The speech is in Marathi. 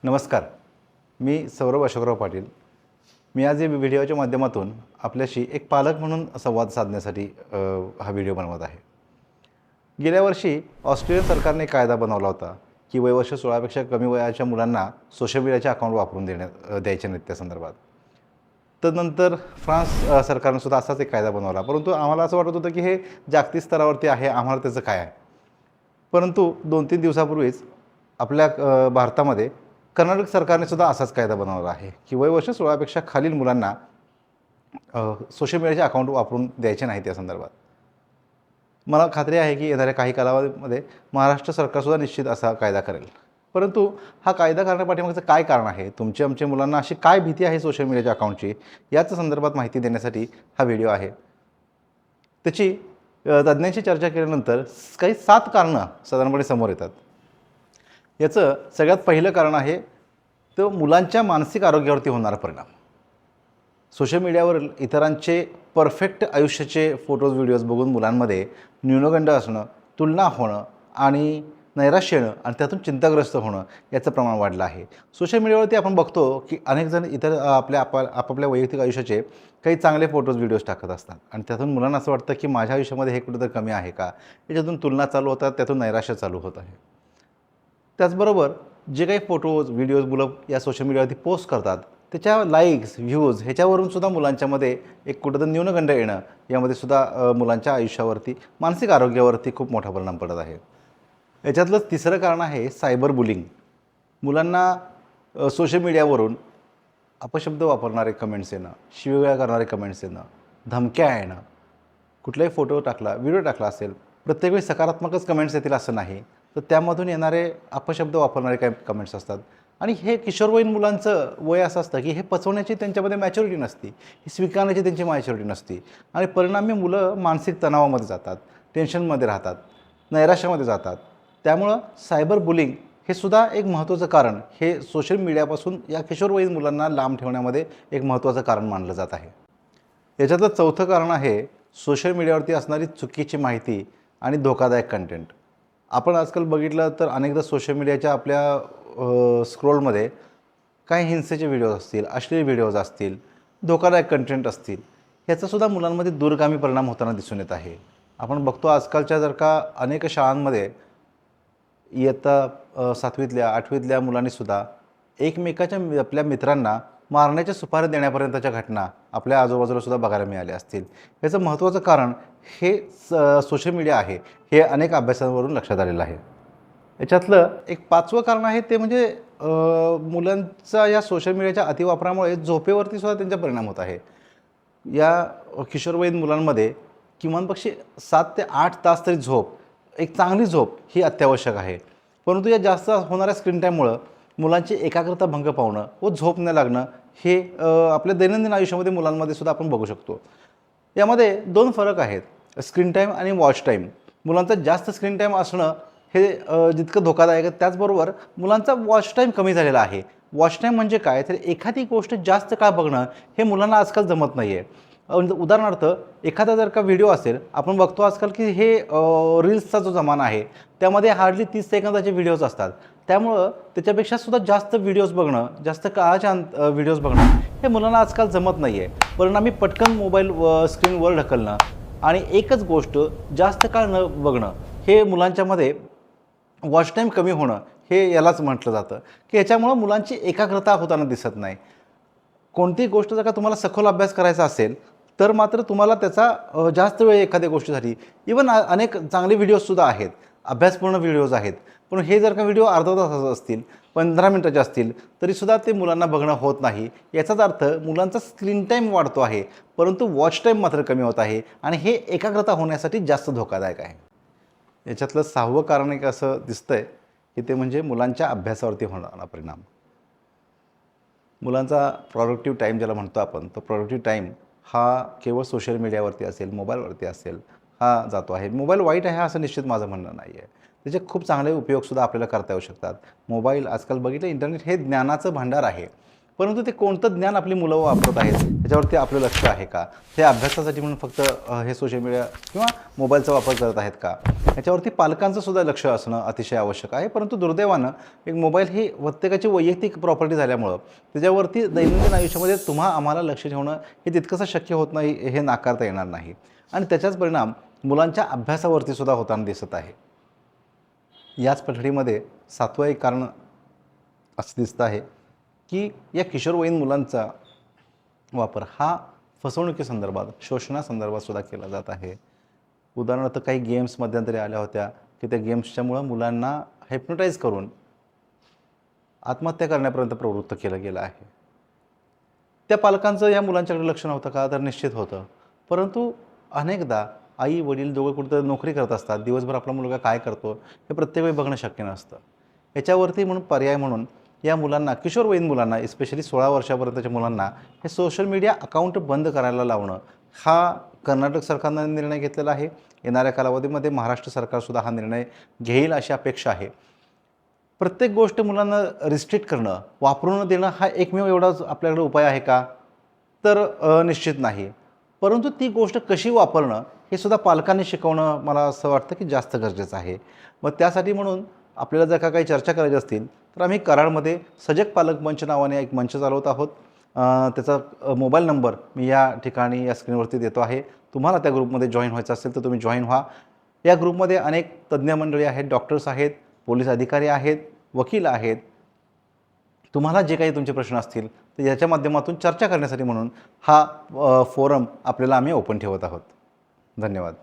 नमस्कार. मी सौरभ अशोकराव पाटील. मी आज या व्हिडिओच्या माध्यमातून आपल्याशी एक पालक म्हणून संवाद साधण्यासाठी हा व्हिडिओ बनवत आहे. गेल्या वर्षी ऑस्ट्रेलियन सरकारने कायदा बनवला होता की वयवर्ष 16पेक्षा कमी वयाच्या मुलांना सोशल मीडियाचे अकाउंट वापरून द्यायचे नाहीत त्या संदर्भात. तदनंतर फ्रान्स सरकारने सुद्धा असाच एक कायदा बनवला, परंतु आम्हाला असं वाटत होतं की हे जागतिक स्तरावरती आहे, आम्हाला त्याचं काय आहे. परंतु 2-3 दिवसापूर्वीच आपल्या भारतामध्ये कर्नाटक सरकारने सुद्धा असाच कायदा बनवला आहे की वयवर्ष 16पेक्षा खालील मुलांना सोशल मीडियाचे अकाउंट वापरून द्यायचे नाही त्या संदर्भात. मला खात्री आहे की येणाऱ्या काही कालावधीमध्ये महाराष्ट्र सरकारसुद्धा निश्चित असा कायदा करेल. परंतु हा कायदा करण्यापाठीमागचं काय कारण आहे, आमच्या मुलांना अशी काय भीती आहे सोशल मीडियाच्या अकाउंटची, याच संदर्भात माहिती देण्यासाठी हा व्हिडिओ आहे. त्याची तज्ज्ञांशी चर्चा केल्यानंतर काही 7 कारणं साधारणपणे समोर येतात. याचं सगळ्यात पहिलं कारण आहे तो मुलांच्या मानसिक आरोग्यावरती होणारा परिणाम. सोशल मीडियावर इतरांचे परफेक्ट आयुष्याचे फोटोज व्हिडिओज बघून मुलांमध्ये न्यूनगंड असणं, तुलना होणं आणि नैराश्य येणं आणि त्यातून चिंताग्रस्त होणं याचं प्रमाण वाढलं आहे. सोशल मीडियावरती आपण बघतो की अनेक जण इतर आपापल्या वैयक्तिक आयुष्याचे काही चांगले फोटोज व्हिडिओज टाकत असतात आणि त्यातून मुलांना असं वाटतं की माझ्या आयुष्यामध्ये हे कुठेतरी कमी आहे का, याच्यातून तुलना चालू होतात, त्यातून नैराश्य चालू होत आहे. त्याचबरोबर जे काही फोटोज व्हिडिओज मुलं या सोशल मीडियावरती पोस्ट करतात त्याच्या लाईक्स व्ह्यूज ह्याच्यावरून सुद्धा मुलांच्यामध्ये एक कुठंतरी न्यूनगंड येणं, यामध्ये सुद्धा मुलांच्या आयुष्यावरती मानसिक आरोग्यावरती खूप मोठा परिणाम पडत आहे. याच्यातलंच तिसरं कारण आहे सायबर बुलिंग. मुलांना सोशल मीडियावरून अपशब्द वापरणारे कमेंट्स येणं, शिवीगाळ करणारे कमेंट्स येणं, धमक्या येणं. कुठलाही फोटो टाकला, व्हिडिओ टाकला असेल, प्रत्येक वेळी सकारात्मकच कमेंट्स येतील असं नाही, तर त्यामधून येणारे अपशब्द वापरणारे काही कमेंट्स असतात. आणि हे किशोरवयीन मुलांचं वय असं असतं की हे पचवण्याची त्यांच्यामध्ये मॅच्युरिटी नसती, ही स्वीकारण्याची त्यांची मॅच्युरिटी नसती आणि परिणामी मुलं मानसिक तणावामध्ये जातात, टेन्शनमध्ये राहतात, नैराश्यामध्ये जातात. त्यामुळं सायबर बुलिंग हे सुद्धा एक महत्त्वाचं कारण, हे सोशल मीडियापासून या किशोरवयीन मुलांना लांब ठेवण्यामध्ये एक महत्त्वाचं कारण मानलं जात आहे. याच्यातलं चौथं कारण आहे सोशल मीडियावरती असणारी चुकीची माहिती आणि धोकादायक कंटेंट. आपण आजकाल बघितलं तर अनेकदा सोशल मीडियाच्या आपल्या स्क्रोलमध्ये काही हिंसेचे व्हिडिओज असतील, अश्लील व्हिडिओज असतील, धोकादायक कंटेंट असतील, ह्याचासुद्धा मुलांमध्ये दूरगामी परिणाम होताना दिसून येत आहे. आपण बघतो आजकालच्या जर का अनेक शाळांमध्ये इयत्ता 7वीतल्या 8वीतल्या मुलांनीसुद्धा एकमेकाच्या आपल्या मित्रांना मारण्याच्या सुपारी देण्यापर्यंतच्या घटना आपल्या आजूबाजूला सुद्धा बघायला मिळाल्या असतील. याचं महत्त्वाचं कारण हे सोशल मीडिया आहे, हे अनेक अभ्यासांवरून लक्षात आलेलं आहे. याच्यातलं एक 5वं कारण आहे ते म्हणजे मुलांचा या सोशल मीडियाच्या अतिवापरामुळे झोपेवरती सुद्धा त्यांचा परिणाम होत आहे. या किशोरवयीन मुलांमध्ये किमानपक्षी 7 ते 8 तास तरी झोप, एक चांगली झोप ही अत्यावश्यक आहे. परंतु या जास्त होणाऱ्या स्क्रीन टाईममुळं मुलांची एकाग्रता भंग पावणं व झोप न लागणं हे आपल्या दैनंदिन आयुष्यामध्ये मुलांमध्ये सुद्धा आपण बघू शकतो. यामध्ये 2 फरक आहेत, स्क्रीन टाईम आणि वॉच टाईम. मुलांचा जास्त स्क्रीन टाईम असणं हे जितकं धोकादायक आहे, त्याचबरोबर मुलांचा वॉच टाईम कमी झालेला आहे. वॉच टाईम म्हणजे काय, तर एखादी गोष्ट जास्त काळ बघणं हे मुलांना आजकाल जमत नाही आहे. उदाहरणार्थ एखादा जर का व्हिडिओ असेल, आपण बघतो आजकाल की हे रील्सचा जो जमाना आहे त्यामध्ये हार्डली 30 सेकंदाचे व्हिडिओज असतात. त्यामुळं त्याच्यापेक्षा सुद्धा जास्त व्हिडिओज बघणं, जास्त काळाच्या व्हिडिओज बघणं हे मुलांना आजकाल जमत नाही आहे. परिणामी पटकन मोबाईल स्क्रीनवर ढकलणं आणि एकच गोष्ट जास्त काळ न बघणं हे मुलांच्यामध्ये वॉच टाईम कमी होणं हे यालाच म्हटलं जातं की याच्यामुळं मुलांची एकाग्रता होताना दिसत नाही. कोणतीही गोष्ट जर का तुम्हाला सखोल अभ्यास करायचा असेल तर मात्र तुम्हाला त्याचा जास्त वेळ एखाद्या गोष्टीसाठी, इवन अनेक चांगले व्हिडिओजसुद्धा आहेत, अभ्यासपूर्ण व्हिडिओज आहेत, पण हे जर का व्हिडिओ अर्धा तासाचे असतील, 15 मिनिटाचे असतील, तरीसुद्धा ते मुलांना बघणं होत नाही. याचाच अर्थ मुलांचा स्क्रीन टाईम वाढतो आहे, परंतु वॉच टाईम मात्र कमी होत आहे आणि हे एकाग्रता होण्यासाठी जास्त धोकादायक आहे. याच्यातलं 6वं कारण एक असं दिसतंय की ते म्हणजे मुलांच्या अभ्यासावरती होणारा परिणाम. मुलांचा प्रोडक्टिव्ह टाईम ज्याला म्हणतो आपण, तो प्रोडक्टिव्ह टाईम हा केवळ सोशल मीडियावरती असेल, मोबाईलवरती असेल, हा जातो आहे. मोबाईल वाईट आहे असं निश्चित माझं म्हणणं नाही आहे. त्याचे खूप चांगले उपयोगसुद्धा आपल्याला करता येऊ शकतात. मोबाईल आजकाल बघितलं, इंटरनेट हे ज्ञानाचं भांडार आहे. परंतु ते कोणतं ज्ञान आपली मुलं वापरत आहेत त्याच्यावरती आपलं लक्ष आहे का, हे अभ्यासासाठी म्हणून फक्त हे सोशल मीडिया किंवा मोबाईलचा वापर करत आहेत का, याच्यावरती पालकांचं सुद्धा लक्ष असणं अतिशय आवश्यक आहे. परंतु दुर्दैवानं एक मोबाईल ही प्रत्येकाची वैयक्तिक प्रॉपर्टी झाल्यामुळं त्याच्यावरती दैनंदिन आयुष्यामध्ये आम्हाला लक्ष ठेवणं हे तितकंसं शक्य होत नाही, हे नाकारता येणार नाही. आणि त्याचाच परिणाम मुलांच्या अभ्यासावरती सुद्धा होताना दिसत आहे. याच पठडीमध्ये 7वं एक कारण असं दिसतं आहे की या किशोरवयीन मुलांचा वापर हा फसवणुकीसंदर्भात, शोषणासंदर्भात सुद्धा केला जात आहे. उदाहरणार्थ काही गेम्स मध्यंतरी आल्या होत्या की त्या गेम्सच्यामुळं मुलांना हायप्नोटाईज करून आत्महत्या करण्यापर्यंत प्रवृत्त केलं गेलं आहे. त्या पालकांचं या मुलांच्याकडे लक्ष नव्हतं का, तर निश्चित होतं. परंतु अनेकदा आई वडील दोघं कुठं नोकरी करत असतात, दिवसभर आपला मुलगा काय करतो हे प्रत्येक वेळी बघणं शक्य नसतं. याच्यावरती म्हणून पर्याय म्हणून या मुलांना, किशोरवयीन मुलांना, स्पेशली 16 वर्षापर्यंतच्या मुलांना हे सोशल मीडिया अकाउंट बंद करायला लावणं हा कर्नाटक सरकारनं निर्णय घेतलेला आहे. येणाऱ्या कालावधीमध्ये महाराष्ट्र सरकारसुद्धा हा निर्णय घेईल अशी अपेक्षा आहे. प्रत्येक गोष्ट मुलांना रिस्ट्रिक्ट करणं, वापरू न देणं हा एकमेव एवढाच आपल्याकडे उपाय आहे का, तर निश्चित नाही. परंतु ती गोष्ट कशी वापरणं हे सुद्धा पालकांनी शिकवणं मला असं वाटतं की जास्त गरजेचं आहे. मग त्यासाठी म्हणून आपल्याला जर काही चर्चा करायची असतील तर आम्ही कराडमध्ये सजग पालक मंच नावाने एक मंच चालवत आहोत. त्याचा मोबाईल नंबर मी या ठिकाणी या स्क्रीनवरती देतो आहे. तुम्हाला त्या ग्रुपमध्ये जॉईन व्हायचं असेल तर तुम्ही जॉईन व्हा. या ग्रुपमध्ये अनेक तज्ज्ञ मंडळी आहेत, डॉक्टर्स आहेत, पोलीस अधिकारी आहेत, वकील आहेत. तुम्हाला जे काही तुमचे प्रश्न असतील तर याच्या माध्यमातून चर्चा करण्यासाठी म्हणून हा फोरम आपल्याला आम्ही ओपन ठेवत आहोत. धन्यवाद.